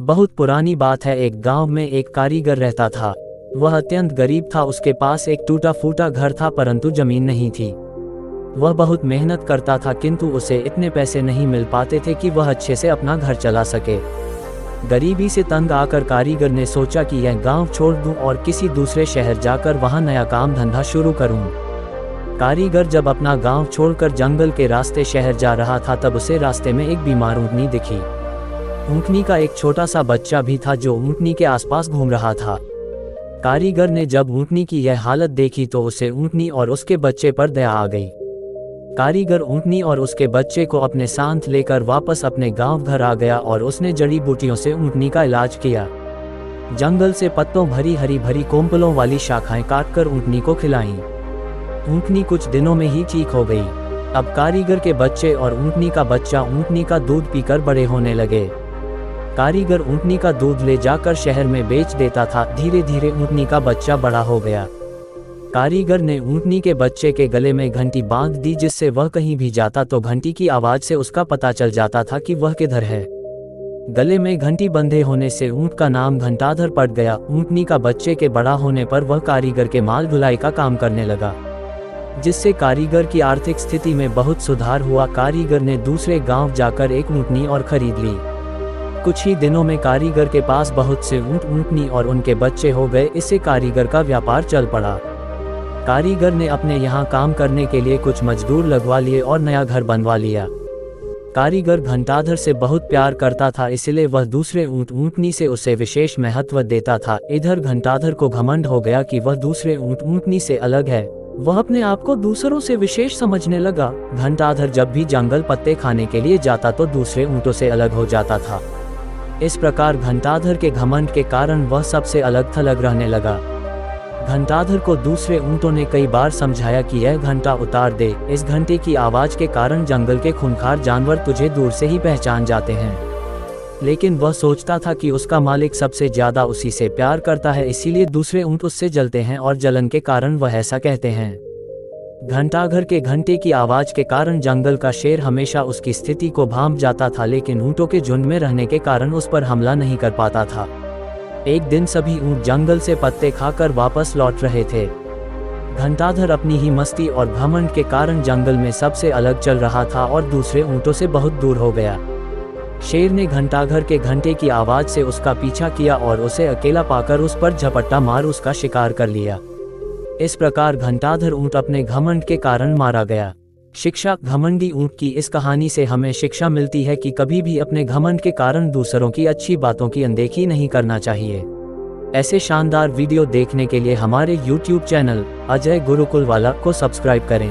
बहुत पुरानी बात है। एक गांव में एक कारीगर रहता था। वह अत्यंत गरीब था। उसके पास एक टूटा फूटा घर था, परंतु जमीन नहीं थी। वह बहुत मेहनत करता था, किंतु उसे इतने पैसे नहीं मिल पाते थे कि वह अच्छे से अपना घर चला सके। गरीबी से तंग आकर कारीगर ने सोचा कि यह गांव छोड़ दूं और किसी दूसरे शहर जाकर वहां नया काम धंधा शुरू करूं। कारीगर जब अपना गांव छोड़कर जंगल के रास्ते शहर जा रहा था, तब उसे रास्ते में एक बीमार ऊँटनी दिखी। ऊँटनी का एक छोटा सा बच्चा भी था जो ऊँटनी के आसपास घूम रहा था। कारीगर ने जब ऊँटनी की यह हालत देखी तो उसे ऊँटनी और उसके बच्चे पर दया आ गई। कारीगर ऊँटनी और उसके बच्चे को अपने साथ लेकर वापस अपने गांव घर आ गया और उसने जड़ी बूटियों से ऊँटनी का इलाज किया। जंगल से पत्तों भरी हरी भरी कोंपलों वाली शाखाएं काटकर ऊँटनी को खिलाईं। ऊँटनी कुछ दिनों में ही ठीक हो गई। अब कारीगर के बच्चे और ऊँटनी का बच्चा ऊँटनी का दूध पीकर बड़े होने लगे। कारीगर ऊँटनी का दूध ले जाकर शहर में बेच देता था। धीरे धीरे ऊँटनी का बच्चा बड़ा हो गया। कारीगर ने ऊँटनी के बच्चे के गले में घंटी बांध दी, जिससे वह कहीं भी जाता तो घंटी की आवाज से उसका पता चल जाता था कि वह किधर है। गले में घंटी बंधे होने से ऊँट का नाम घंटाधर पड़ गया। ऊँटनी का बच्चे के बड़ा होने पर वह कारीगर के माल ढुलाई का काम करने लगा, जिससे कारीगर की आर्थिक स्थिति में बहुत सुधार हुआ। कारीगर ने दूसरे गांव जाकर एक ऊँटनी और खरीद ली। कुछ ही दिनों में कारीगर के पास बहुत से ऊँट, ऊँटनी और उनके बच्चे हो गए। इससे कारीगर का व्यापार चल पड़ा। कारीगर ने अपने यहाँ काम करने के लिए कुछ मजदूर लगवा लिए और नया घर बनवा लिया। कारीगर घंटाधर से बहुत प्यार करता था, इसलिए वह दूसरे ऊँट, ऊँटनी से उसे विशेष महत्व देता था। इधर घंटाधर को घमंड हो गया कि वह दूसरे ऊँट, ऊँटनी से अलग है। वह अपने आप को दूसरों से विशेष समझने लगा। घंटाधर जब भी जंगल पत्ते खाने के लिए जाता तो दूसरे ऊँटों से अलग हो जाता था। इस प्रकार घंटाधर के घमंड के कारण वह सबसे अलग थलग रहने लगा। घंटाधर को दूसरे ऊँटों ने कई बार समझाया कि यह घंटा उतार दे। इस घंटे की आवाज के कारण जंगल के खूंखार जानवर तुझे दूर से ही पहचान जाते हैं। लेकिन वह सोचता था कि उसका मालिक सबसे ज्यादा उसी से प्यार करता है, इसीलिए दूसरे ऊँट उससे जलते हैं और जलन के कारण वह ऐसा कहते हैं। घंटाघर के घंटे की आवाज के कारण जंगल का शेर हमेशा उसकी स्थिति को भांप जाता था, लेकिन ऊँटों के झुंड में रहने के कारण उस पर हमला नहीं कर पाता था। एक दिन सभी ऊँट जंगल से पत्ते खाकर वापस लौट रहे थे। घंटाधर अपनी ही मस्ती और घमंड के कारण जंगल में सबसे अलग चल रहा था और दूसरे ऊँटों से बहुत दूर हो गया। शेर ने घंटाघर के घंटे की आवाज से उसका पीछा किया और उसे अकेला पाकर उस पर झपट्टा मार उसका शिकार कर लिया। इस प्रकार घंटाधर ऊँट अपने घमंड के कारण मारा गया। शिक्षा। घमंडी ऊँट की इस कहानी से हमें शिक्षा मिलती है कि कभी भी अपने घमंड के कारण दूसरों की अच्छी बातों की अनदेखी नहीं करना चाहिए। ऐसे शानदार वीडियो देखने के लिए हमारे YouTube चैनल अजय गुरुकुलवाला को सब्सक्राइब करें।